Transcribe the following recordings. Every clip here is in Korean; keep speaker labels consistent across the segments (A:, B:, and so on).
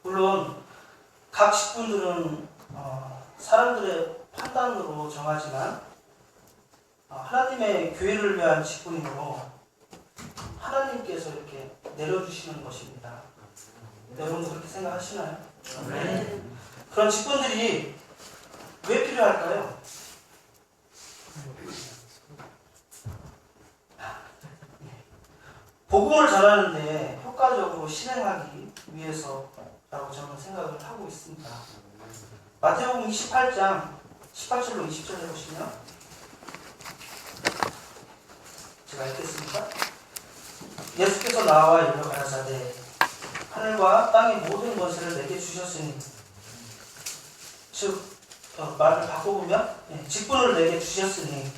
A: 물론 각 직분들은 사람들의 판단으로 정하지만 하나님의 교회를 위한 직분이므로 하나님께서 이렇게 내려주시는 것입니다. 여러분도 그렇게 생각하시나요?
B: 네.
A: 그런 직분들이 왜 필요할까요? 복음을 전하는데 효과적으로 실행하기 위해서라고 저는 생각을 하고 있습니다. 마태복음 28장 18절로 20절 해보시면 제가 읽겠습니다. 예수께서 나와 이르러 가라사대 하늘과 땅의 모든 것을 내게 주셨으니 즉 말을 바꿔보면 직분을 내게 주셨으니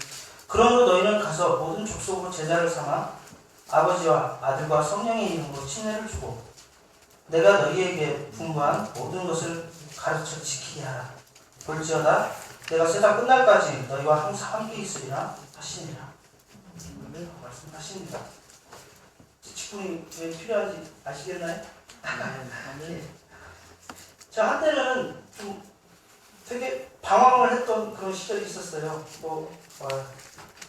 A: 그러므로 너희는 가서 모든 족속으로 제자를 삼아 아버지와 아들과 성령의 이름으로 침례를 주고 내가 너희에게 분부한 모든 것을 가르쳐 지키게 하라. 볼지어다 내가 세상 끝날까지 너희와 항상 함께 있으리라 하시니라. 말씀하십니다. 직분이 왜 필요한지 아시겠나요? 자, 한때는 좀 되게 방황을 했던 그런 시절이 있었어요.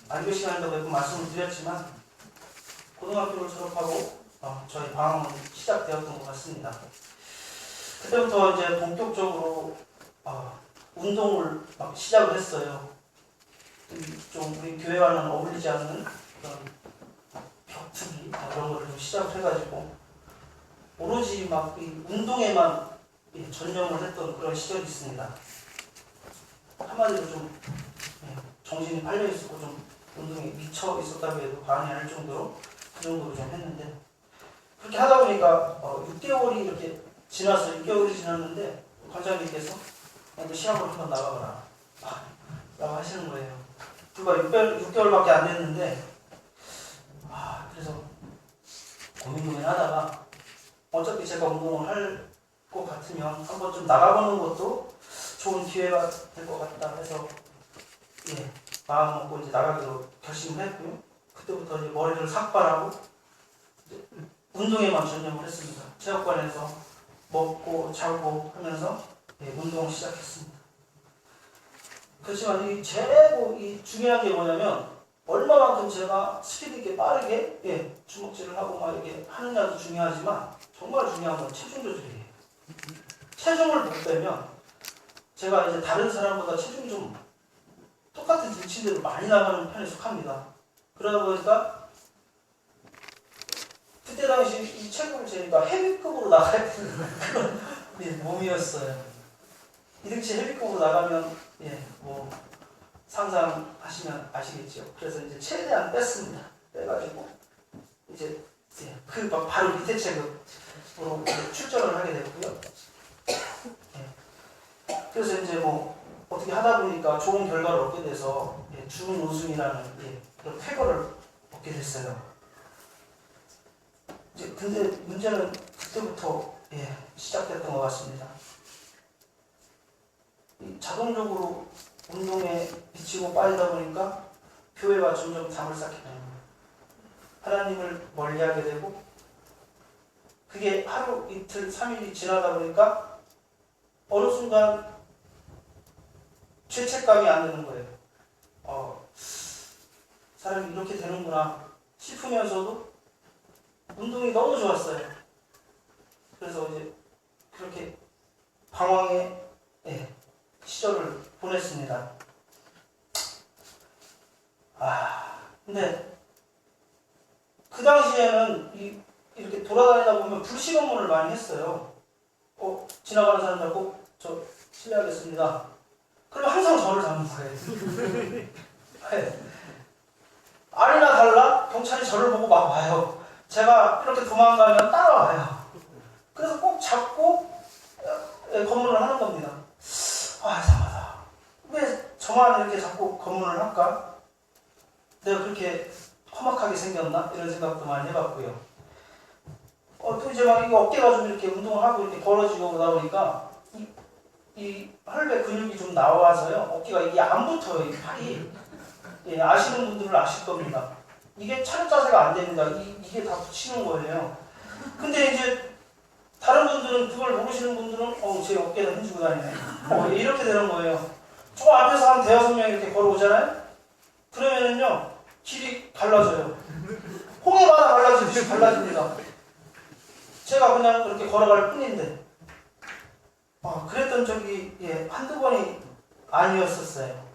A: 안교 시간에도 몇 번 말씀을 드렸지만 고등학교를 졸업하고 저희 방황은 시작되었던 것 같습니다. 그때부터 이제 본격적으로 운동을 막 시작을 했어요. 좀 우리 교회와는 어울리지 않는 그런 격투기 그런 거를 좀 시작을 해가지고 오로지 막 이 운동에만 전념을 했던 그런 시절이 있습니다. 한마디로 좀 정신이 팔려 있었고 좀 운동에 미쳐 있었다고 해도 과언이 아닐 정도로 그 정도로 좀 했는데 그렇게 하다 보니까 6개월이 이렇게 지나서 6개월이 지났는데 관장님께서 시합을 한번 나가봐라 라고 하시는 거예요. 불과 6개월밖에 안 됐는데 그래서 고민하다가 어차피 제가 운동을 할 것 같으면 한번 좀 나가보는 것도 좋은 기회가 될 것 같다 해서 마음 먹고 이제 나가기로 결심을 했고요. 그때부터 이제 머리를 삭발하고 운동에만 전념을 했습니다. 체육관에서 먹고 자고 하면서 운동을 시작했습니다. 그렇지만 이 최고 중요한 게 뭐냐면 얼마만큼 제가 스피드 있게 빠르게 주먹질을 하고 막 이렇게 하느냐도 중요하지만 정말 중요한 건 체중 조절이에요. 체중을 못 빼면 제가 이제 다른 사람보다 체중이 좀 똑같은 등치대로 많이 나가는 편에 속합니다. 그러다 보니까 그때 당시 이 체급을 재니까 헤비급으로 나가야 되는 그런 몸이었어요. 이 등치 헤비급으로 나가면 상상하시면 아시겠죠. 그래서 이제 최대한 뺐습니다. 빼가지고 이제 바로 밑에 체급으로 출전을 하게 됐고요. 그래서 이제 어떻게 하다 보니까 좋은 결과를 얻게 돼서 준우승이라는 그런 쾌거를 얻게 됐어요. 근데 문제는 그때부터 시작됐던 것 같습니다. 자동적으로 운동에 미치고 빠지다 보니까 교회와 점점 담을 쌓게 됩니다. 하나님을 멀리하게 되고 그게 하루 이틀 3일이 지나다 보니까 어느 순간 죄책감이 안 드는 거예요. 사람이 이렇게 되는구나 싶으면서도 운동이 너무 좋았어요. 그래서 이제 그렇게 방황의 시절을 보냈습니다. 근데 그 당시에는 이렇게 돌아다니다 보면 불식 업무를 많이 했어요. 지나가는 사람들 꼭 저 실례하겠습니다. 그럼 항상 저를 잡는 거예요. 아니나 달라 경찰이 저를 보고 막 와요. 제가 이렇게 도망가면 따라와요. 그래서 꼭 잡고 검문을 하는 겁니다. 이상하다. 왜 저만 이렇게 자꾸 검문을 할까? 내가 그렇게 험악하게 생겼나? 이런 생각도 많이 해봤고요. 또 이제 막 이거 어깨가 좀 이렇게 운동을 하고 이렇게 벌어지고 그러다 보니까 이 혈배 근육이 좀 나와서요. 어깨가 이게 안 붙어요. 이 팔이. 아시는 분들은 아실 겁니다. 이게 차렷 자세가 안 됩니다. 이게 다 붙이는 거예요. 근데 이제 다른 분들은 그걸 모르시는 분들은 제 어깨를 흔들고 다니네. 이렇게 되는 거예요. 저 앞에서 한 대여섯 명 이렇게 걸어오잖아요. 그러면은요 길이 갈라져요. 홍해 바다 갈라지듯이 갈라집니다. 제가 그냥 그렇게 걸어갈 뿐인데 그랬던 적이 한두 번이 아니었었어요.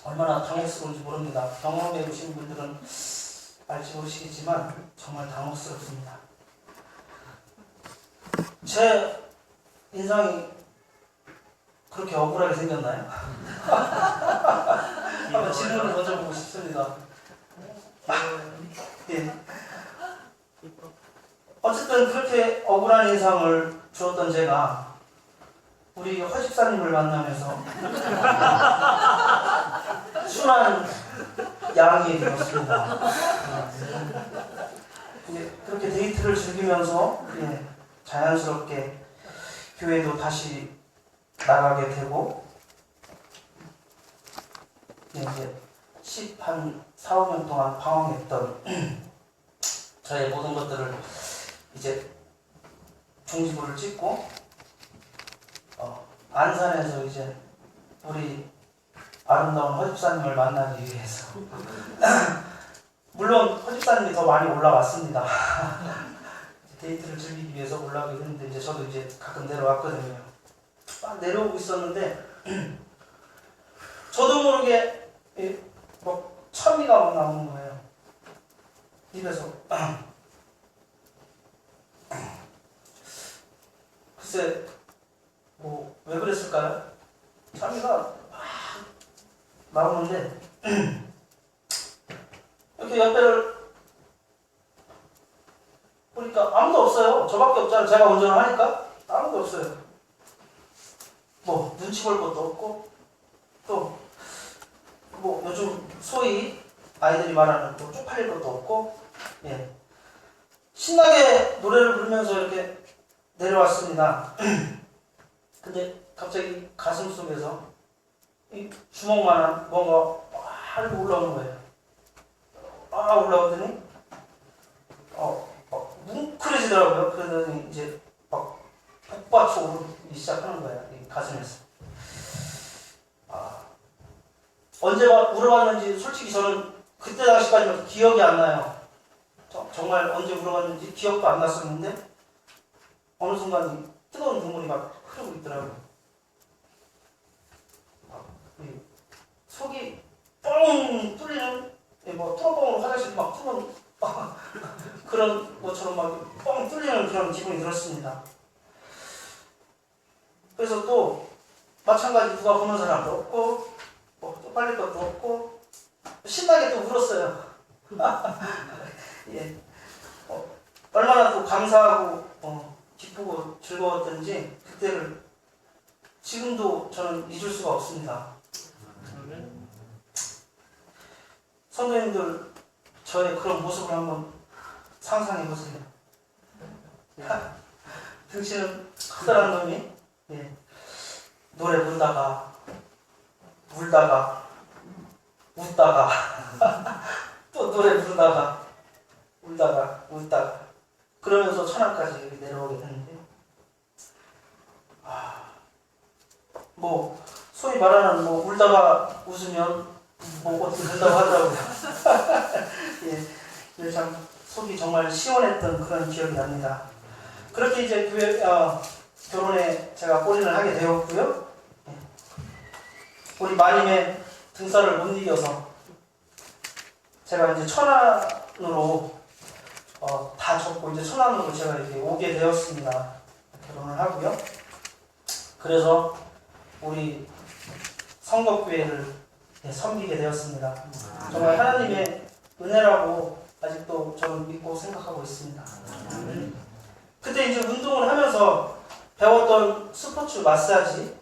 A: 얼마나 당혹스러운지 모릅니다. 경험해 보신 분들은 알지 모르시겠지만 정말 당혹스럽습니다. 제 인상이 그렇게 억울하게 생겼나요? 한번 질문을 던져보고 싶습니다. 예. 어쨌든 그렇게 억울한 인상을 주었던 제가 우리 허 집사님을 만나면서 순한 양이 되었습니다. 그렇게 데이트를 즐기면서 자연스럽게 교회도 다시 나가게 되고 이제 한 4, 5년 동안 방황했던 저의 모든 것들을 이제 중지부를 찍고 안산에서 이제 우리 아름다운 허집사님을 만나기 위해서 물론 허집사님이 더 많이 올라왔습니다. 데이트를 즐기기 위해서 올라오게 했는데 이제 저도 이제 가끔 내려왔거든요. 막 내려오고 있었는데 저도 모르게 천미가 막 나오는 거예요. 입에서. 글쎄 왜 그랬을까요? 참이가 막 나오는데 이렇게 옆에를 보니까 아무도 없어요. 저밖에 없잖아요. 제가 운전을 하니까 아무도 없어요. 눈치 볼 것도 없고 또 요즘 소위 아이들이 말하는 또 쪽팔릴 것도 없고 신나게 노래를 부르면서 이렇게 내려왔습니다. 근데 갑자기 가슴 속에서 이 주먹만한 뭔가 확 올라오는 거예요. 올라오더니 뭉클해지더라고요. 그러더니 이제 막 북받쳐 오르기 시작하는 거예요. 이 가슴에서. 언제 울어봤는지 솔직히 저는 그때 당시까지는 기억이 안 나요. 정말 언제 울어봤는지 기억도 안 났었는데 어느 순간 뜨거운 눈물이 막 흐르고 있더라고요. 속이 뻥 뚫리는 뚜껑으로 화장실 막 뚫는 그런 것처럼 막 뻥 뚫리는 그런 기분이 들었습니다. 그래서 또 마찬가지 누가 보는 사람도 없고 쪽팔릴 것도 없고 신나게 또 울었어요. 얼마나 또 감사하고 기쁘고 즐거웠던지 그때를 지금도 저는 잊을 수가 없습니다. 선생님들 저의 그런 모습을 한번 상상해 보세요. 등치는 커다란 놈이 노래 부르다가 울다가 웃다가 또 노래 부르다가 울다가 웃다가 그러면서 천안까지 내려오게 되는데 소위 말하는 울다가 웃으면 어떻게 된다고 하더라고요. 참 속이 정말 시원했던 그런 기억이 납니다. 그렇게 이제 결혼에 제가 꼬리를 하게 되었고요. 우리 마님의 등살을 못 이겨서 제가 이제 천안으로 다 접고 이제 천안으로 제가 이렇게 오게 되었습니다. 결혼을 하고요. 그래서 우리 성덕교회를 섬기게 되었습니다. 정말 하나님의 은혜라고 아직도 저는 믿고 생각하고 있습니다. 그때 이제 운동을 하면서 배웠던 스포츠 마사지,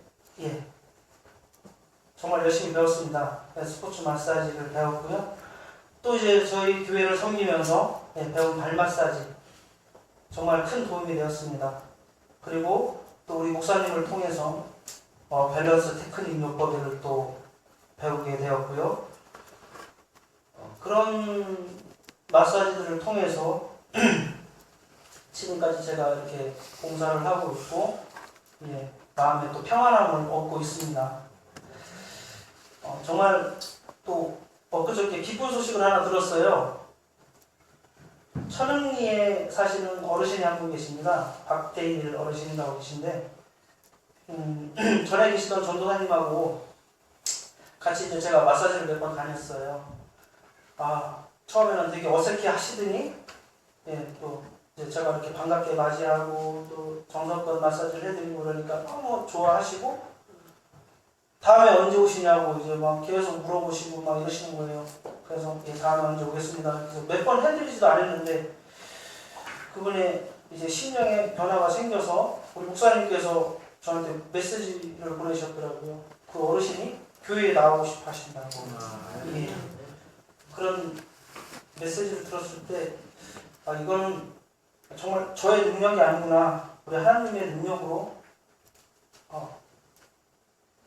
A: 정말 열심히 배웠습니다. 스포츠 마사지를 배웠고요. 또 이제 저희 교회를 섬기면서 배운 발 마사지 정말 큰 도움이 되었습니다. 그리고 또 우리 목사님을 통해서 밸런스 테크닉 요법을 또 배우게 되었고요. 그런 마사지들을 통해서 지금까지 제가 이렇게 봉사를 하고 있고 마음에 또 평안함을 얻고 있습니다. 정말 또 엊그저께 기쁜 소식을 하나 들었어요. 천흥리에 사시는 어르신이 한 분 계십니다. 박대일 어르신이라고 계신데 전에 계시던 전도사님하고 같이 이제 제가 마사지를 몇 번 다녔어요. 처음에는 되게 어색해 하시더니 또 이제 제가 이렇게 반갑게 맞이하고 또 정성껏 마사지를 해드리고 그러니까 너무 좋아하시고 다음에 언제 오시냐고 이제 막 계속 물어보시고 막 이러시는 거예요. 그래서 다음에 언제 오겠습니다. 그래서 몇 번 해드리지도 않았는데 그분의 이제 심령에 변화가 생겨서 우리 목사님께서 저한테 메시지를 보내셨더라고요. 그 어르신이 교회에 나오고 싶어 하신다고. 그런 메시지를 들었을 때 이거는 정말 저의 능력이 아니구나. 우리 하나님의 능력으로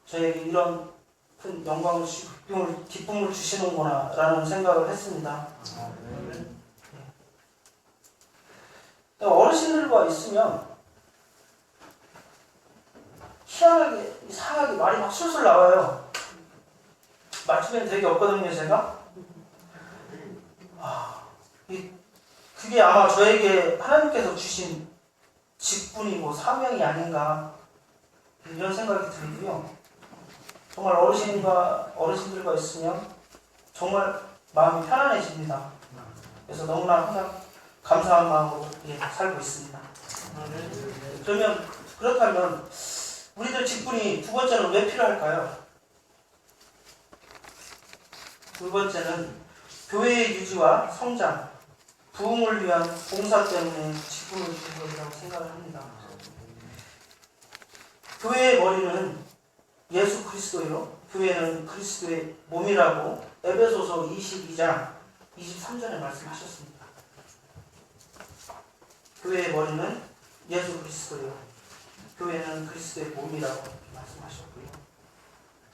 A: 저에게 이런 큰 영광을 주시고 기쁨을 주시는구나 라는 생각을 했습니다. 어르신들과 있으면 희한하게 이상하게 말이 막 술술 나와요. 맞추면 되게 없거든요 제가. 그게 아마 저에게 하나님께서 주신 직분이고 사명이 아닌가 이런 생각이 들고요. 정말 어르신들과 있으면 정말 마음이 편안해집니다. 그래서 너무나 항상 감사한 마음으로 살고 있습니다. 그렇다면 우리들 직분이 두 번째는 왜 필요할까요? 두 번째는 교회의 유지와 성장, 부흥을 위한 봉사 때문에 직분을 주신 것이라고 생각을 합니다. 교회의 머리는 예수 그리스도요. 교회는 그리스도의 몸이라고 에베소서 22장 23절에 말씀하셨습니다. 교회의 머리는 예수 그리스도요. 교회는 그리스도의 몸이라고 말씀하셨고요.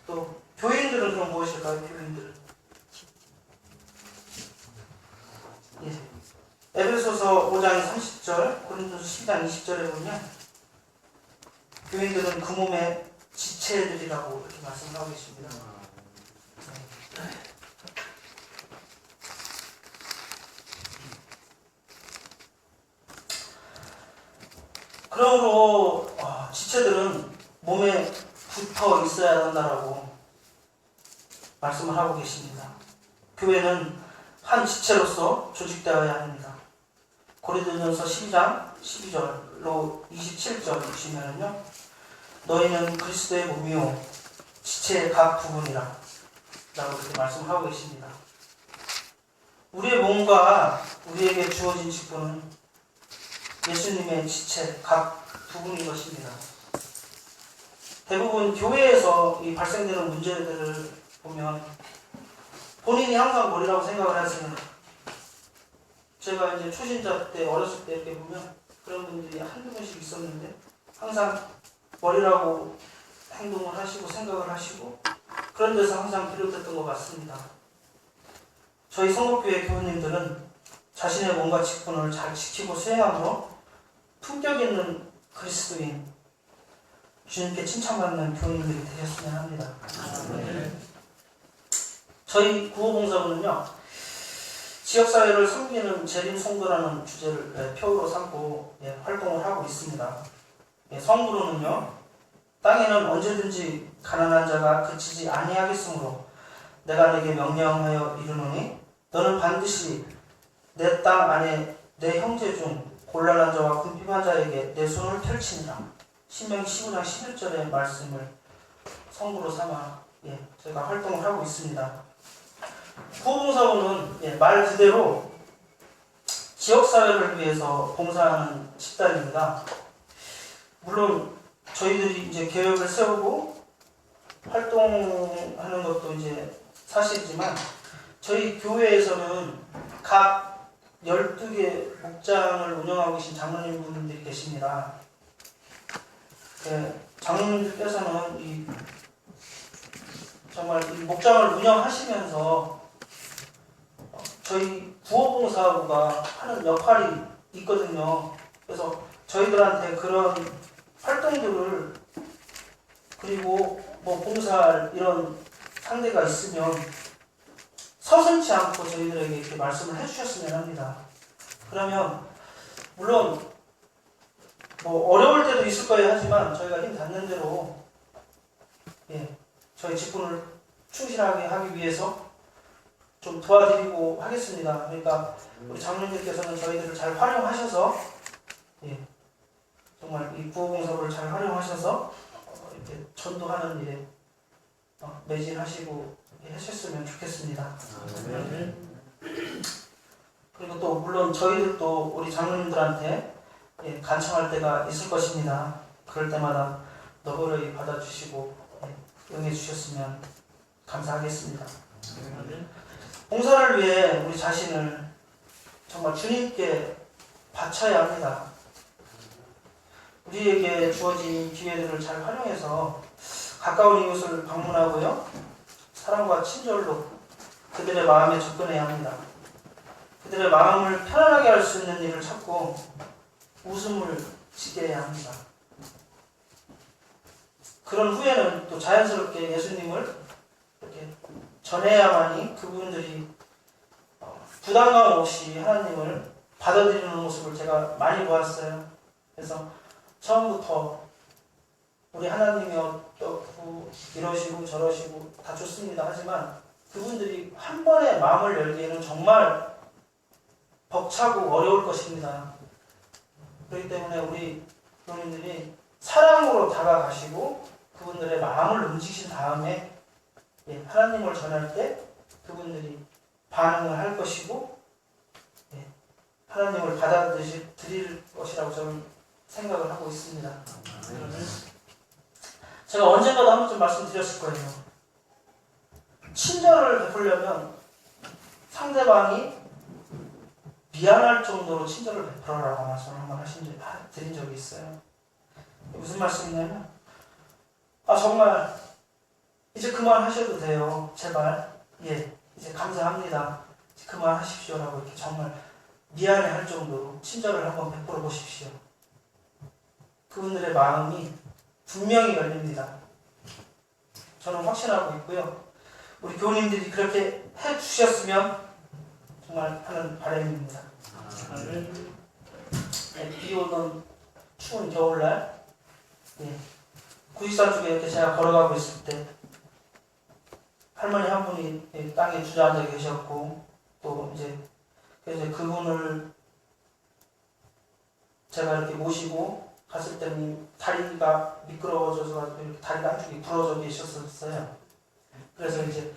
A: 또 교인들은 그럼 무엇일까요? 교인들은 에베소서 5장 30절, 고린도서 10장 20절에 보면 교인들은 그 몸의 지체들이라고 이렇게 말씀하고 계십니다. 그러므로 지체들은 몸에 붙어 있어야 한다라고 말씀을 하고 계십니다. 교회는 한 지체로서 조직되어야 합니다. 고린도전서 12장 12절로 27절 보시면요, 너희는 그리스도의 몸이요 지체의 각 부분이라 라고 이렇게 말씀하고 계십니다. 우리의 몸과 우리에게 주어진 직분은 예수님의 지체 각 부분인 것입니다. 대부분 교회에서 이 발생되는 문제들을 보면 본인이 항상 머리라고 생각을 하시는, 제가 이제 초신자 때 어렸을 때 이렇게 보면 그런 분들이 한두 분씩 있었는데 항상 머리라고 행동을 하시고 생각을 하시고 그런 데서 항상 비롯됐던 것 같습니다. 저희 성목교회 교우님들은 자신의 몸과 직분을 잘 지키고 수행함으로 품격 있는 그리스도인, 주님께 칭찬받는 교우님들이 되셨으면 합니다. 저희 구호봉사부는요, 지역사회를 섬기는 재림송도라는 주제를 표로 삼고 활동을 하고 있습니다. 성부로는요, 땅에는 언제든지 가난한 자가 그치지 아니하겠으므로 내가 내게 명령하여 이르노니 너는 반드시 내 땅 안에 내 형제 중 곤란한 자와 궁핍한 자에게 내 손을 펼치니라. 신명기 15장 11절의 말씀을 성부로 삼아 저희가 활동을 하고 있습니다. 구호봉사부는 말 그대로 지역사회를 위해서 봉사하는 집단입니다. 물론 저희들이 이제 계획을 세우고 활동하는 것도 이제 사실이지만 저희 교회에서는 각 12개 목장을 운영하고 계신 장로님 분들이 계십니다. 장로님들께서는 정말 이 목장을 운영하시면서 저희 구호봉사부가 하는 역할이 있거든요. 그래서 저희들한테 그런 활동들을 그리고 뭐 봉사할 이런 상대가 있으면 서슴지 않고 저희들에게 이렇게 말씀을 해주셨으면 합니다. 그러면 물론 뭐 어려울 때도 있을 거예요 하지만 저희가 힘 닿는 대로 저희 직분을 충실하게 하기 위해서 좀 도와드리고 하겠습니다. 그러니까 우리 장로님께서는 저희들을 잘 활용하셔서 정말 이 구호봉사부를 잘 활용하셔서 이렇게 전도하는 일에 매진하시고 이렇게 하셨으면 좋겠습니다. 그리고 또 물론 저희들도 우리 장로님들한테 간청할 때가 있을 것입니다. 그럴 때마다 너그러이 받아주시고 응해주셨으면 감사하겠습니다. 봉사를 위해 우리 자신을 정말 주님께 바쳐야 합니다. 우리에게 주어진 기회들을 잘 활용해서 가까운 이웃을 방문하고요. 사랑과 친절로 그들의 마음에 접근해야 합니다. 그들의 마음을 편안하게 할 수 있는 일을 찾고 웃음을 짓게 해야 합니다. 그런 후에는 또 자연스럽게 예수님을 이렇게 전해야만이 그분들이 부담감 없이 하나님을 받아들이는 모습을 제가 많이 보았어요. 그래서 처음부터 우리 하나님이 어떻고 이러시고 저러시고 다 좋습니다. 하지만 그분들이 한 번에 마음을 열기에는 정말 벅차고 어려울 것입니다. 그렇기 때문에 우리 교우님들이 사랑으로 다가가시고 그분들의 마음을 움직이신 다음에 하나님을 전할 때 그분들이 반응을 할 것이고 하나님을 받아들일 것이라고 저는 생각을 하고 있습니다. 제가 언젠가도 한 번쯤 말씀드렸을 거예요. 친절을 베풀려면 상대방이 미안할 정도로 친절을 베풀어라고 말씀을 한번 드린 적이 있어요. 무슨 말씀이냐면 정말 이제 그만하셔도 돼요. 제발 이제 감사합니다. 이제 그만하십시오라고 이렇게 정말 미안해할 정도로 친절을 한번 베풀어 보십시오. 그분들의 마음이 분명히 열립니다. 저는 확신하고 있고요. 우리 교우님들이 그렇게 해주셨으면 정말 하는 바람입니다. 비 오던 추운 겨울날 구식산 쪽에 이렇게 제가 걸어가고 있을 때 할머니 한 분이 땅에 주저앉아 계셨고 또 이제 그분을 제가 이렇게 모시고 갔을 때는 다리가 미끄러워져서 이렇게 다리가 한쪽이 부러져 계셨었어요. 그래서 이제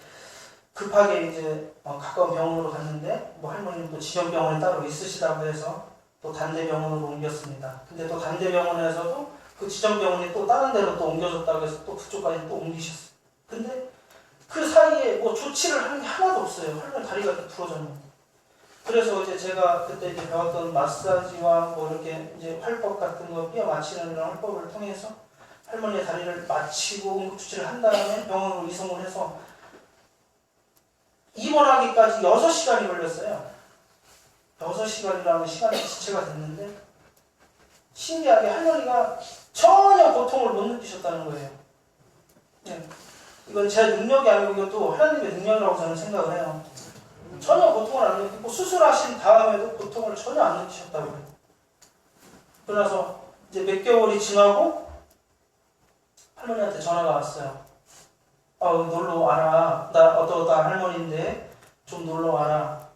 A: 급하게 이제 가까운 병원으로 갔는데 뭐 할머님도 지정병원이 따로 있으시다고 해서 또 단대병원으로 옮겼습니다. 근데 또 단대병원에서도 그 지정병원이 또 다른 데로 또 옮겨졌다고 해서 또 그쪽까지 또 옮기셨어요. 근데 그 사이에 뭐 조치를 하는 게 하나도 없어요. 할머니 다리가 이렇게 부러졌는데. 그래서 이제 제가 그때 이제 배웠던 마사지와 뭐 이렇게 이제 활법 같은 거 뼈 맞추는 이런 활법을 통해서 할머니의 다리를 맞추고 응급조치를 한 다음에 병원으로 이송을 해서 입원하기까지 6시간이 걸렸어요. 6시간이라는 시간이 지체가 됐는데 신기하게 할머니가 전혀 고통을 못 느끼셨다는 거예요. 이건 제 능력이 아니고 이것도 하나님의 능력이라고 저는 생각을 해요. 전혀 고통을 안 느끼고 수술하신 다음에도 고통을 전혀 안 느끼셨다고요. 그러나서 이제 몇 개월이 지나고 할머니한테 전화가 왔어요. 놀러 와라. 나 어떠다 할머니인데 좀 놀러 와라.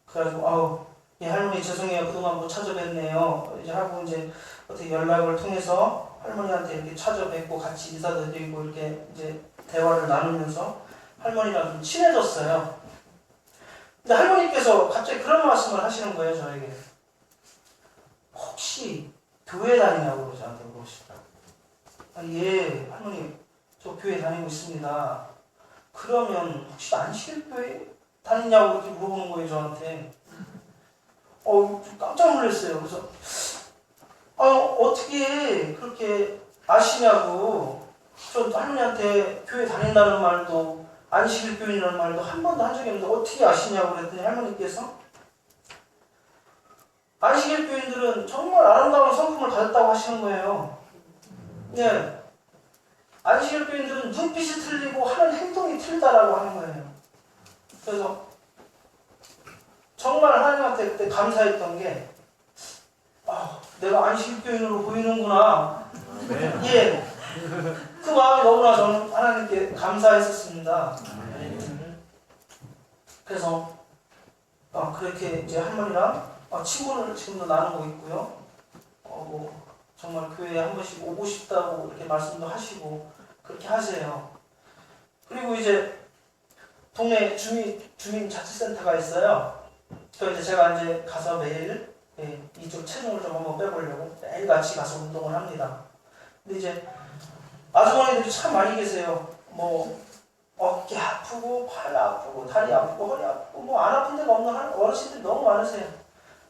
A: 그래가지고 할머니 죄송해요. 그동안 못 찾아뵀네요. 이제 하고 이제 어떻게 연락을 통해서 할머니한테 이렇게 찾아뵙고 같이 인사드리고 이렇게 이제 대화를 나누면서 할머니랑 좀 친해졌어요. 근데 할머니께서 갑자기 그런 말씀을 하시는 거예요, 저에게. 혹시 교회 다니냐고 저한테 물으시더라고요. 할머니, 저 교회 다니고 있습니다. 그러면 혹시 안식일교회 다니냐고 이렇게 물어보는 거예요, 저한테. 좀 깜짝 놀랐어요. 그래서, 어떻게 그렇게 아시냐고. 저 할머니한테 교회 다닌다는 말도, 안식일교회라는 말도 한 번도 한 적이 없는데 어떻게 아시냐고 그랬더니 할머니께서 안식일 교인들은 정말 아름다운 성품을 가졌다고 하시는 거예요. 예. 안식일 교인들은 눈빛이 틀리고 하는 행동이 틀리다라고 하는 거예요. 그래서 정말 하나님한테 그때 감사했던 게, 내가 안식일 교인으로 보이는구나.
B: 네.
A: 예. 그 마음이 너무나 저는 하나님께 감사했었습니다. 그래서 그렇게 이제 할머니랑 친구를 지금도 나누고 있고요. 뭐 정말 교회에 한 번씩 오고 싶다고 이렇게 말씀도 하시고 그렇게 하세요. 그리고 이제 동네 주민자치센터가 있어요. 그래서 이제 제가 이제 가서 매일 이쪽 체중을 좀 한번 빼보려고 매일 같이 가서 운동을 합니다. 근데 이제 아주머니들이 참 많이 계세요. 뭐 어깨 아프고 팔 아프고 다리 아프고 허리 아프고 뭐 안 아픈 데가 없는 어르신들이 너무 많으세요.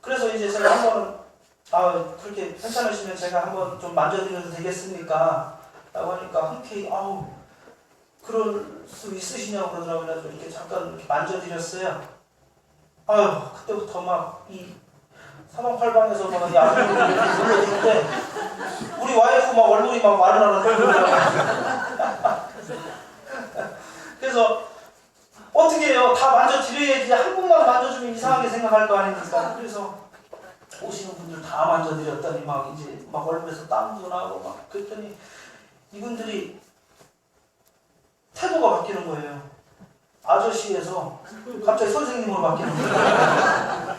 A: 그래서 이제 제가 한 번은 그렇게 괜찮으시면 제가 한번 좀 만져드려도 되겠습니까? 라고 하니까 흔쾌히 그럴 수 있으시냐고 그러더라고요. 그래서 이렇게 잠깐 이렇게 만져드렸어요. 그때부터 막 이 사방팔방에서 막 이 아주머니들이 몰려드는데 우리 와이프 막 얼굴이 막 마르나라 그러더라고요. 그래서 어떻게 해요? 다 만져드려야지. 한 번만 만져주면 이상하게 생각할 거 아닙니까? 그래서 오시는 분들 다 만져드렸더니 막 이제 막 얼굴에서 땀도 나고 막 그랬더니 이분들이 태도가 바뀌는 거예요. 아저씨에서 갑자기 선생님으로 바뀌는 거예요.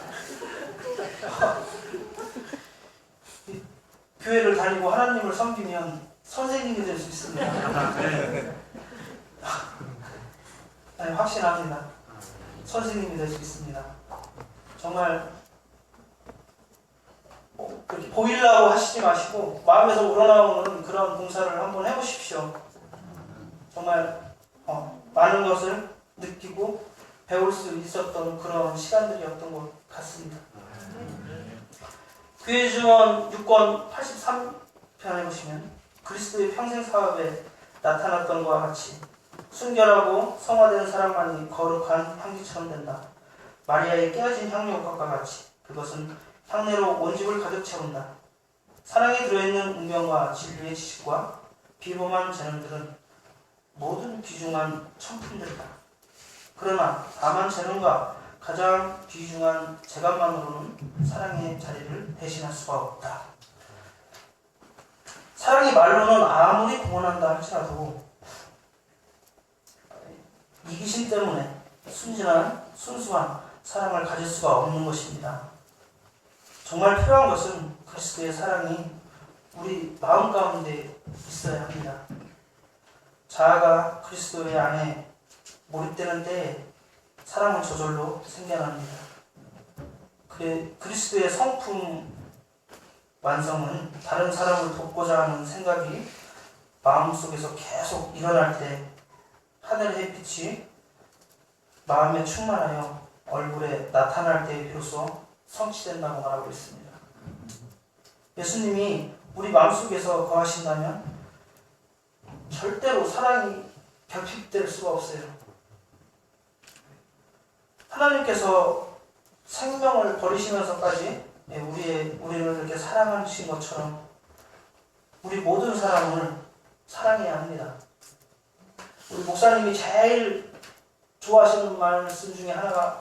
A: 교회를 다니고 하나님을 섬기면 선생님이 될 수 있습니다. 아니, 확신합니다. 선생님이 될 수 있습니다. 정말 그렇게 보이려고 하시지 마시고 마음에서 우러나오는 그런 봉사를 한번 해보십시오. 정말 많은 것을 느끼고 배울 수 있었던 그런 시간들이었던 것 같습니다. 교회 증언 6권 83편에 보시면 그리스도의 평생 사업에 나타났던 것과 같이 순결하고 성화된 사랑만이 거룩한 향기처럼 된다. 마리아의 깨어진 향료옥과 같이 그것은 향내로 온 집을 가득 채운다. 사랑에 들어있는 운명과 진리의 지식과 비범한 재능들은 모든 귀중한 청품들이다. 그러나 다만 재능과 가장 귀중한 재간만으로는 사랑의 자리를 대신할 수가 없다. 사랑이 말로는 아무리 공헌한다 할지라도 이기심 때문에 순진한 순수한 사랑을 가질 수가 없는 것입니다. 정말 필요한 것은 그리스도의 사랑이 우리 마음 가운데 있어야 합니다. 자아가 그리스도의 안에 몰입되는 때에 사랑은 저절로 생겨납니다. 그리스도의 성품 완성은 다른 사람을 돕고자 하는 생각이 마음속에서 계속 일어날 때 하늘의 햇빛이 마음에 충만하여 얼굴에 나타날 때에 비로소 성취된다고 말하고 있습니다. 예수님이 우리 마음속에서 거하신다면 절대로 사랑이 결핍될 수가 없어요. 하나님께서 생명을 버리시면서까지 우리를 이렇게 사랑하신 것처럼 우리 모든 사람을 사랑해야 합니다. 우리 목사님이 제일 좋아하시는 말씀 중에 하나가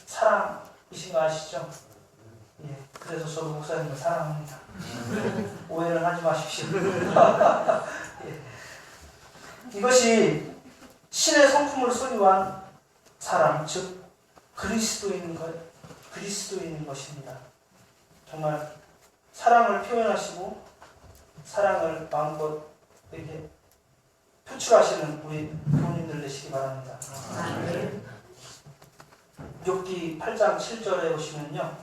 A: 사랑이신 거 아시죠? 예, 그래서 저도 목사님을 사랑합니다. 오해를 하지 마십시오. 예. 이것이 신의 성품을 소유한 사람, 즉 그리스도인 것입니다. 정말 사랑을 표현하시고 사랑을 마음껏 이렇게 표출하시는 우리 부모님들 되시기 바랍니다. 욥기 8장 7절에 보시면요,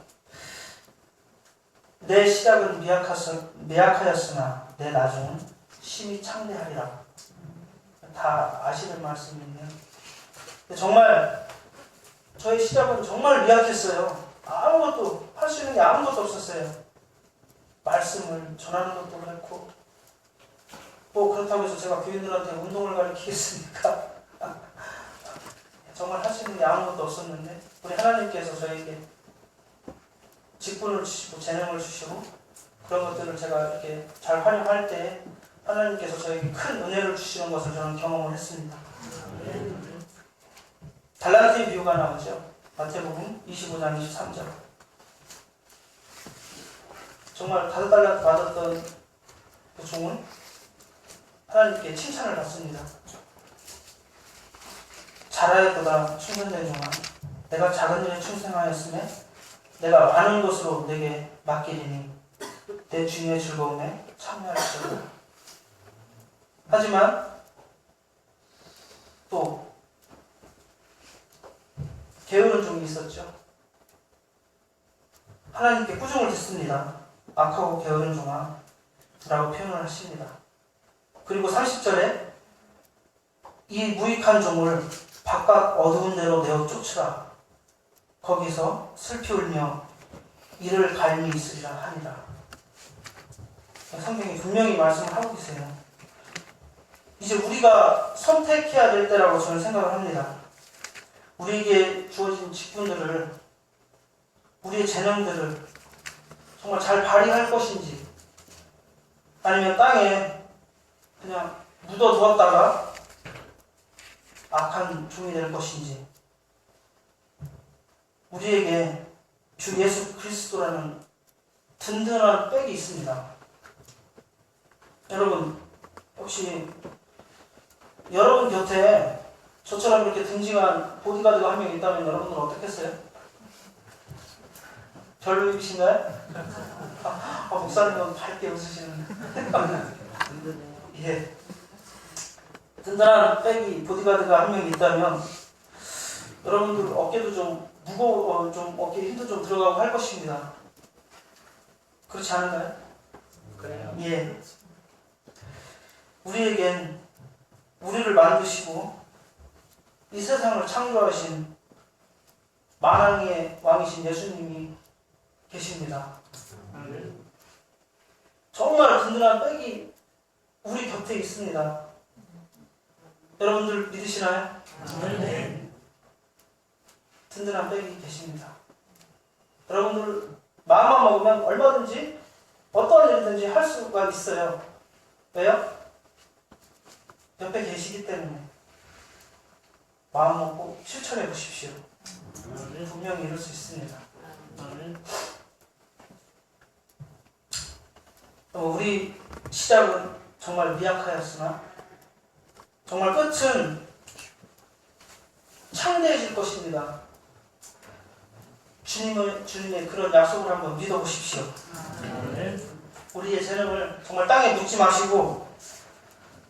A: 내 시작은 미약하였으나 내 나중은 심히 창대하리라. 다 아시는 말씀인데요. 정말 저의 시작은 정말 미약했어요. 아무것도 할 수 있는 게 아무것도 없었어요. 말씀을 전하는 것도 그렇고 뭐 그렇다고 해서 제가 교인들한테 운동을 가르치겠습니까? 정말 할 수 있는 게 아무것도 없었는데 우리 하나님께서 저에게 직분을 주시고 재능을 주시고 그런 것들을 제가 이렇게 잘 활용할 때 하나님께서 저에게 큰 은혜를 주시는 것을 저는 경험을 했습니다. 달란트의 비유가 나오죠. 마태복음 25장 23절. 정말 5달란트 받았던 그 종은 하나님께 칭찬을 받습니다. 잘하였도다 충성된 종아, 내가 작은 일에 충성하였음에 내가 많은 것으로 내게 맡기리니 내 주인의 즐거움에 참여할지어다. 하지만 또 게으른 종이 있었죠. 하나님께 꾸중을 듣습니다. 악하고 게으른 종아 라고 표현을 하십니다. 그리고 30절에 이 무익한 종을 바깥 어두운 데로 내어 쫓으라. 거기서 슬피 울며 이를 갈미 있으리라 하니라. 성경이 분명히 말씀을 하고 계세요. 이제 우리가 선택해야 될 때라고 저는 생각을 합니다. 우리에게 주어진 직분들을, 우리의 재능들을 정말 잘 발휘할 것인지, 아니면 땅에 그냥 묻어두었다가 악한 종이 될 것인지. 우리에게 주 예수 그리스도라는 든든한 백이 있습니다. 여러분, 혹시 여러분 곁에 저처럼 이렇게 든든한 보디가드가 한 명 있다면 여러분들은 어떻겠어요? 별로이신가요? 목사님은 밝게 웃으시는데. 예. 든든한 백이, 보디가드가 한 명 있다면 여러분들 어깨도 좀 무거워, 좀 어깨 힘도 좀 들어가고 할 것입니다. 그렇지 않은가요?
B: 그래요.
A: 예. 우리에겐 우리를 만드시고 이 세상을 창조하신 만왕의 왕이신 예수님이 계십니다. 정말 든든한 백이 우리 곁에 있습니다. 여러분들 믿으시나요?
B: 네.
A: 든든한 백이 계십니다. 여러분들 마음만 먹으면 얼마든지 어떤 일이든지 할 수가 있어요. 왜요? 옆에 계시기 때문에. 마음 먹고 실천해 보십시오. 분명히 이룰 수 있습니다. 우리 시작은 정말 미약하였으나 정말 끝은 창대해질 것입니다. 주님의 그런 약속을 한번 믿어보십시오. 우리의 재능을 정말 땅에 묻지 마시고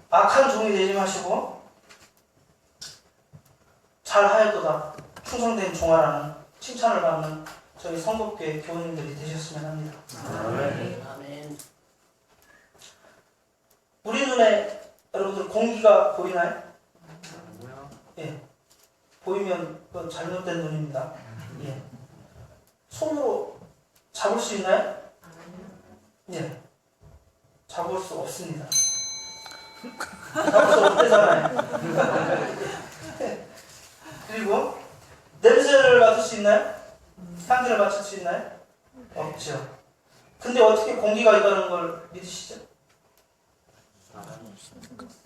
A: 악한 종이 되지 마시고 잘하였도다 충성된 종아라는 칭찬을 받는 저희 성법교회 교우님들이 되셨으면 합니다.
B: 아멘.
A: 우리 눈에 여러분들 공기가 보이나요? 예. 보이면 그건 잘못된 눈입니다. 예. 손으로 잡을 수 있나요? 예. 잡을 수 없습니다. 잡을 수 없대잖아요. 그리고 냄새를 맡을 수 있나요? 향기를 맡을 수 있나요? 없죠. 근데 어떻게 공기가 있다는 걸 믿으시죠?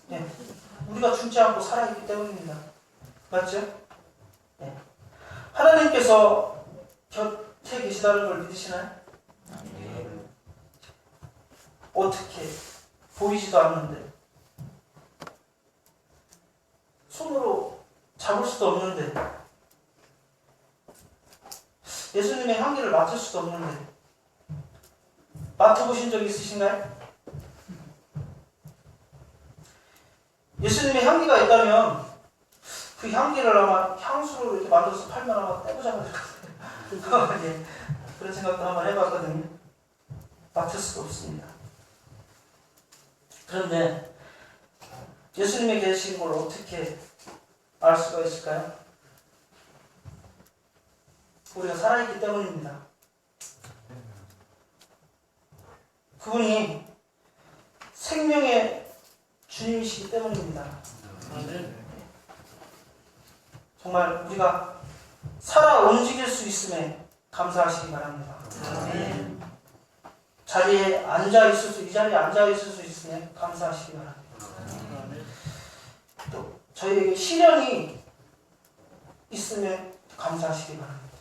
A: 네. 우리가 죽지 않고 살아있기 때문입니다. 맞죠? 네. 하나님께서 곁에 계시다는 걸 믿으시나요? 어떻게? 보이지도 않는데 손으로 잡을 수도 없는데 예수님의 향기를 맡을 수도 없는데 맡아보신 적 있으신가요? 예수님의 향기가 있다면 그 향기를 아마 향수로 이렇게 만들어서 팔면 아마 떼부자가 될 것 같아요. 예, 그런 생각도 한번 해봤거든요. 맡을 수도 없습니다. 그런데 예수님이 계신 걸 어떻게 알 수가 있을까요? 우리가 살아있기 때문입니다. 그분이 생명의 주님이시기 때문입니다. 정말 우리가 살아 움직일 수 있음에 감사하시기 바랍니다.
B: 아멘.
A: 자리에 이 자리에 앉아 있을 수 있으면 감사하시기 바랍니다. 또 저희에게 시련이 있으면 감사하시기 바랍니다.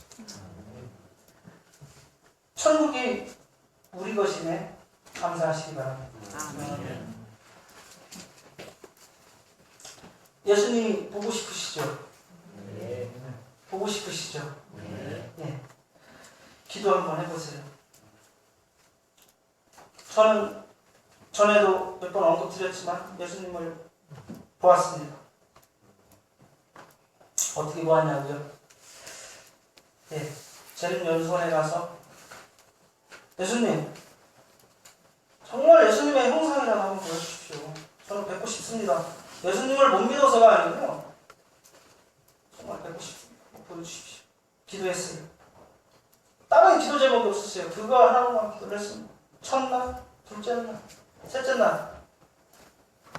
A: 천국이 우리 것이네 감사하시기 바랍니다. 예수님이 보고 싶으시죠?
B: 네.
A: 보고 싶으시죠?
B: 네.
A: 네. 기도 한번 해보세요. 저는 전에도 몇 번 언급드렸지만 예수님을 보았습니다. 어떻게 보았냐고요? 예, 재림연수원에 가서 예수님, 정말 예수님의 형상이라도 한번 보여주십시오. 저는 뵙고 싶습니다. 예수님을 못 믿어서가 아니고요. 정말 뵙고 싶습니다. 보여주십시오. 기도했어요. 다른 기도 제목이 없었어요. 그거 하나만 기도를 했습니다. 첫날, 둘째 날, 셋째 날.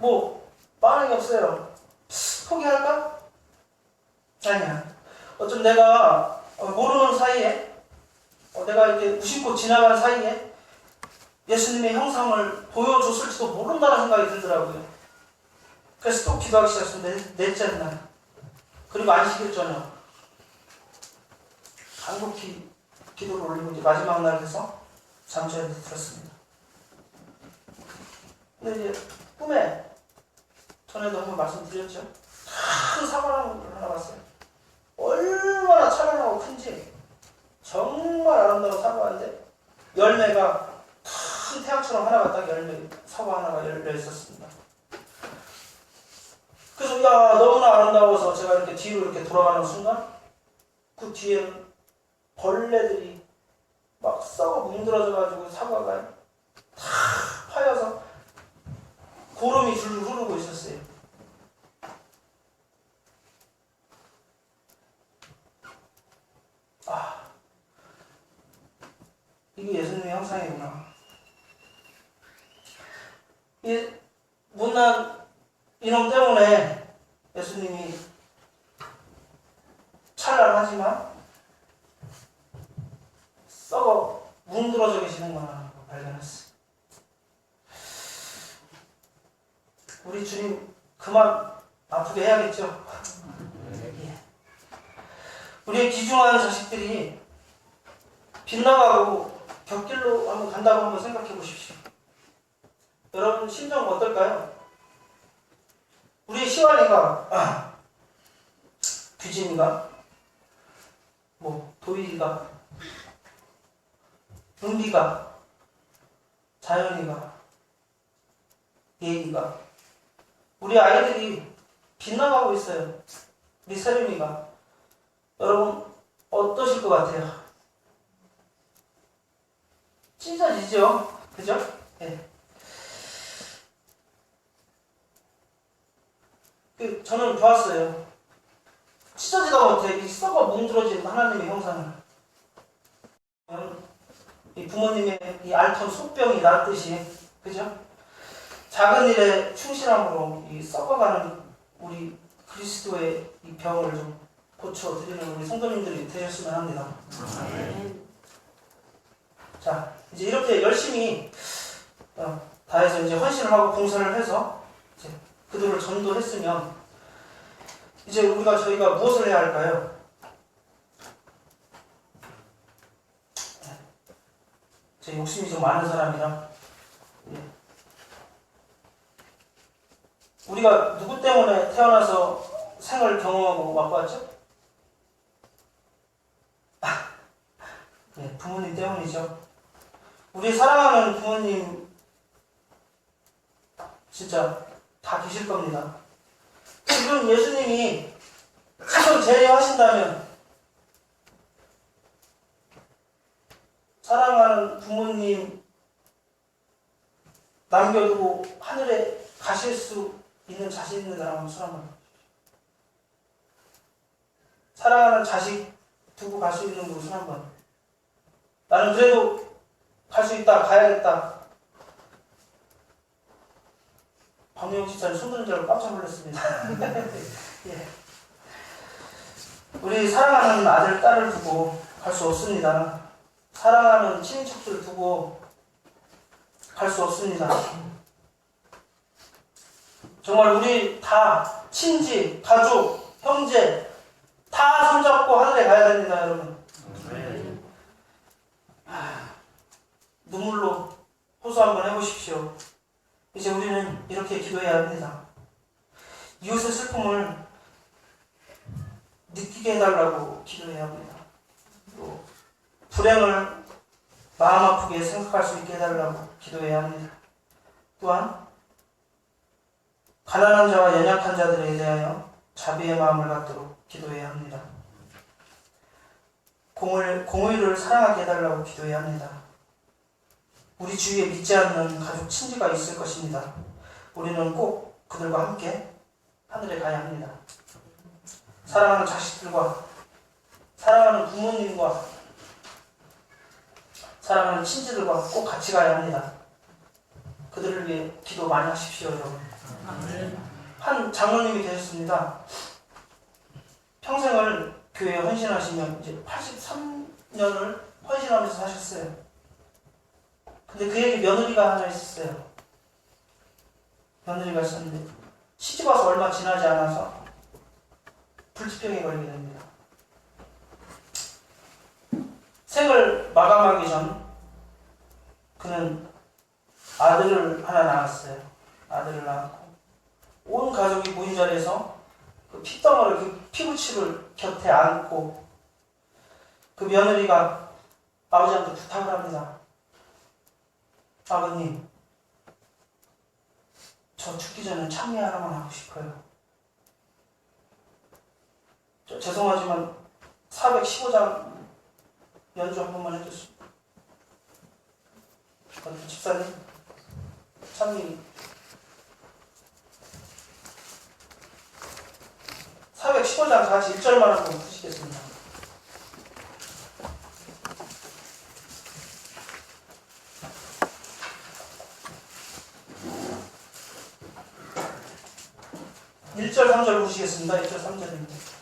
A: 뭐 반응이 없어요. 포기할까? 아니야. 어쩜 내가 모르는 사이에 내가 이렇게 무심코 지나가는 사이에 예수님의 형상을 보여줬을지도 모른다는 생각이 들더라고요. 그래서 또 기도하기 시작했습니다. 넷째 날. 그리고 안식일 저녁. 간곡히 기도를 올리고 이제 마지막 날 돼서 잠자리에 들었습니다. 근데 이제 꿈에 전에도 한번 말씀드렸죠. 큰 사과나무를 하나 봤어요. 얼마나 찬란하고 큰지 정말 아름다운 사과인데 열매가 큰 태양처럼 하나가 딱 사과 하나가 열려 있었습니다. 그래서 야 너무나 아름다워서 제가 이렇게 뒤로 이렇게 돌아가는 순간 그 뒤에는 벌레들이 막 썩어 뭉들어져가지고 사과가 다 파여서 고름이 줄줄 흐르고 있었어요. 이게 예수님의 형상이구나. 이 못난 이놈 때문에 예수님이 찬란하지만 썩어 뭉들어져 계시는구나 발견했어. 우리 주님 그만 아프게 해야겠죠. 예. 우리의 귀중한 자식들이 빗나가고 곁길로 한번 간다고 한번 생각해 보십시오. 여러분 심정 어떨까요? 우리 시완이가 규진이가 도일이가 은비가 자연이가 예이가 우리 아이들이 빗나가고 있어요. 우리 세림이가 여러분 어떠실 것 같아요? 찢어지죠? 그죠? 네. 저는 보았어요. 찢어지다 못해 이 썩어 뭉들어진 하나님의 형상을. 이 부모님의 이 앓던 속병이 낫듯이, 그죠? 작은 일에 충실함으로 이 썩어가는 우리 그리스도의 이 병을 좀 고쳐드리는 우리 성도님들이 되셨으면 합니다. 자, 이제 이렇게 열심히 다해서 이제 헌신을 하고 봉사를 해서 이제 그들을 전도했으면 이제 저희가 무엇을 해야 할까요? 제 욕심이 좀 많은 사람이라 우리가 누구 때문에 태어나서 생을 경험하고 맛봤죠? 네, 부모님 때문이죠. 우리 사랑하는 부모님 진짜 다 계실 겁니다. 지금 예수님이 지금 재림하신다면 사랑하는 부모님 남겨두고 하늘에 가실 수 있는 자신 있는 사람은 손 한번. 사랑하는 자식 두고 갈 수 있는 분 손 한번. 나는 그래도 갈 수 있다, 가야겠다. 박명욱 집사님 손 드는 줄 알고 깜짝 놀랐습니다. 예. 우리 사랑하는 아들, 딸을 두고 갈 수 없습니다. 사랑하는 친인척들 두고 갈 수 없습니다. 정말 우리 다 친지, 가족, 형제 다 손잡고 하늘에 가야 됩니다, 여러분. 눈물로 호소 한번 해보십시오. 이제 우리는 이렇게 기도해야 합니다. 이웃의 슬픔을 느끼게 해달라고 기도해야 합니다. 또 불행을 마음 아프게 생각할 수 있게 해달라고 기도해야 합니다. 또한 가난한 자와 연약한 자들에 대하여 자비의 마음을 갖도록 기도해야 합니다. 공의를 사랑하게 해달라고 기도해야 합니다. 우리 주위에 믿지 않는 가족 친지가 있을 것입니다. 우리는 꼭 그들과 함께 하늘에 가야 합니다. 사랑하는 자식들과 사랑하는 부모님과 사랑하는 친지들과 꼭 같이 가야 합니다. 그들을 위해 기도 많이 하십시오, 여러분. 한 장로님이 되셨습니다. 평생을 교회에 헌신하시며 이제 83년을 헌신하면서 사셨어요. 근데 그에게 며느리가 하나 있었어요. 며느리가 있었는데 시집 와서 얼마 지나지 않아서 불치병에 걸리게 됩니다. 생을 마감하기 전 그는 아들을 하나 낳았어요. 아들을 낳았고 온 가족이 모인 자리에서 그 핏덩어리, 그 피부칩을 곁에 안고 그 며느리가 아버지한테 부탁을 합니다. 아버님, 저 죽기 전에 참회 하나만 하고 싶어요. 죄송하지만 415장 연주 한 번만 해주시오. 집사님, 참이 415장 같이 1절만 한번 푸시겠습니다. (1절) (3절) 보시겠습니다. 1절 3절입니다.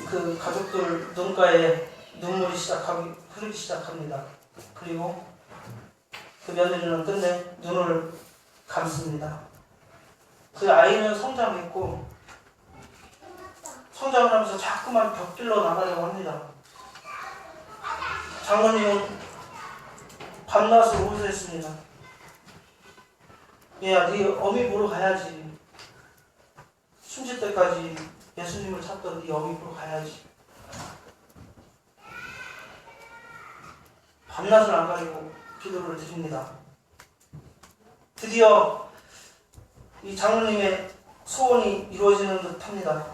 A: 그 가족들 눈가에 눈물이 흐르기 시작합니다. 그리고 그 며느리는 끝내 눈을 감습니다. 그 아이는 성장했고 성장을 하면서 자꾸만 벽길로 나가려고 합니다. 장모님은 밤낮으로 호소했습니다. 얘야, 네 어미 보러 가야지. 숨질 때까지 예수님을 찾던 네 어미 보러 가야지. 밤낮을 안 가리고 기도를 드립니다. 드디어 이 장로님의 소원이 이루어지는 듯 합니다.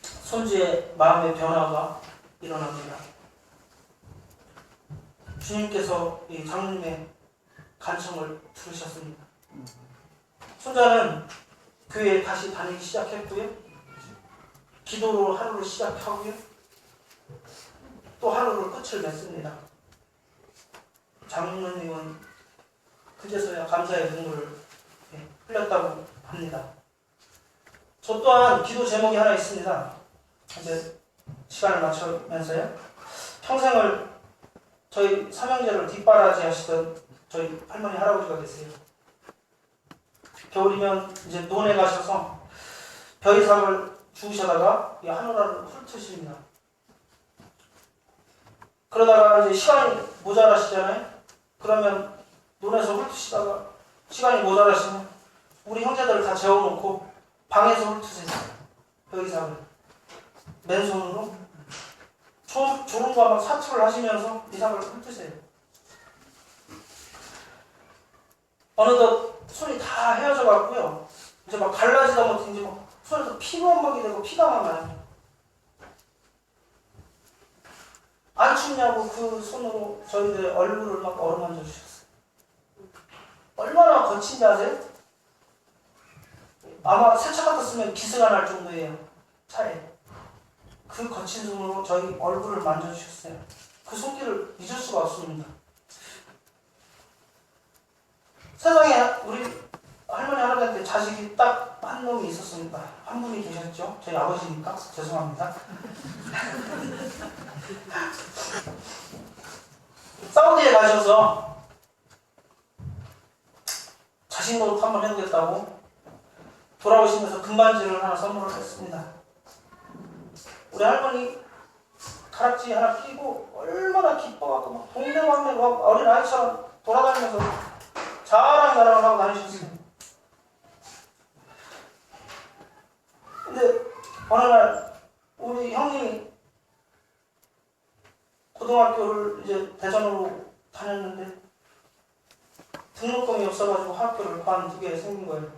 A: 손주의 마음의 변화가 일어납니다. 주님께서 이 장로님의 간청을 들으셨습니다. 손자는 교회에 다시 다니기 시작했고요. 기도로 하루를 시작하고요. 또 하루를 끝을 맺습니다. 장로님은 그제서야 감사의 눈물을 흘렸다고 합니다. 저 또한 기도 제목이 하나 있습니다. 이제 시간을 맞추면서요. 평생을 저희 삼형제를 뒷바라지 하시던 저희 할머니 할아버지가 계세요. 겨울이면 이제 논에 가셔서 벼이삭을 주우셔다가 이 하늘나라를 훑으십니다. 그러다가 이제 시간이 모자라시잖아요. 그러면 논에서 훑으시다가 시간이 모자라시면 우리 형제들을 다 재워놓고 방에서 훑으세요. 벼이삭을 맨손으로 졸음과 막 사투를 하시면서 이삭을 훑으세요. 어느덧 손이 다 헤어져 갖고요. 이제 막 갈라지다 못해 이제 막 손에서 피멍먹이 되고 피가 나요. 안 춥냐고 그 손으로 저희들의 얼굴을 막 어루만져 주셨어요. 얼마나 거친지 아세요? 아마 세차 같았으면 기스가 날 정도예요. 차에. 그 거친 손으로 저희 얼굴을 만져주셨어요. 그 손길을 잊을 수가 없습니다. 세상에 우리 할머니 할아버지한테 자식이 딱 한 놈이 있었습니다. 한 분이 계셨죠. 저희 아버지니까 죄송합니다. 사우디에 가셔서 자식 노릇 한번 해보겠다고 돌아오시면서 금반지를 하나 선물을 했습니다. 우리 할머니 가락지 하나 끼고 얼마나 기뻐갖고 막 동네방네 막 어린아이처럼 돌아다니면서 자랑자랑을 하고 다니셨어요. 근데 어느 날 우리 형님이 고등학교를 이제 대전으로 다녔는데 등록금이 없어가지고 학교를 관두게 생긴 거예요.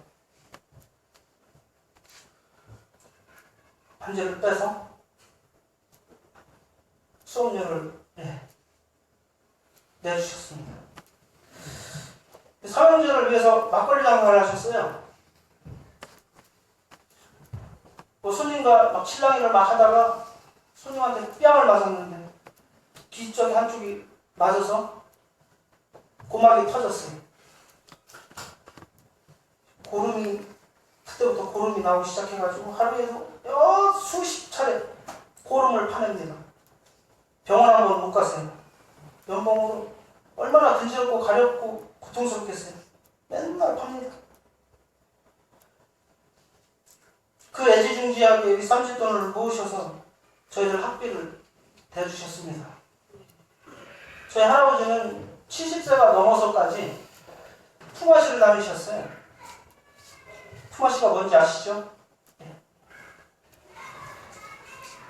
A: 반지를 빼서 수업료를 내주셨습니다. 삼형제를 위해서 막걸리 장사를 하셨어요. 뭐 손님과 막 실랑이를 막 하다가 손님한테 뺨을 맞았는데 뒤쪽에 한쪽이 맞아서 고막이 터졌어요. 그때부터 고름이 나오기 시작해가지고 하루에도 수십 차례 고름을 파냅니다. 병원 한번 못 갔어요. 연봉으로 얼마나 근지럽고 가렵고 고통스럽겠어요. 맨날 팝니다. 그 애지중지하게 이 쌈짓돈을 모으셔서 저희들 학비를 대주셨습니다. 저희 할아버지는 70세가 넘어서까지 품앗이를 다니셨어요. 품앗이가 뭔지 아시죠?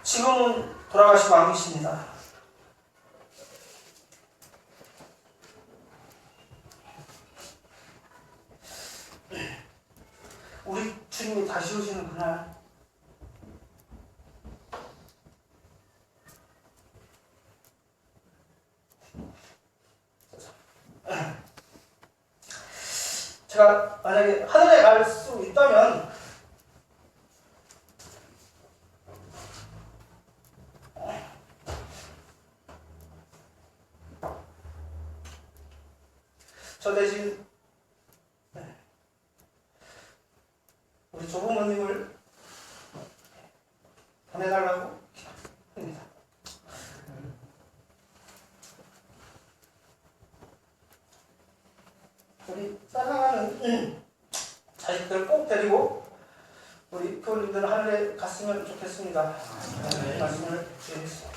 A: 지금은 돌아가시고 안 계십니다. 우리 주님이 다시 오시는 그날 제가 만약에 하늘에 갈 수 있다면 저 대신 우리 조부모님을 보내달라고 기도합니다. 우리 사랑하는 자식들 꼭 데리고 우리 교우님들 하늘에 갔으면 좋겠습니다. 말씀을 드리겠습니다.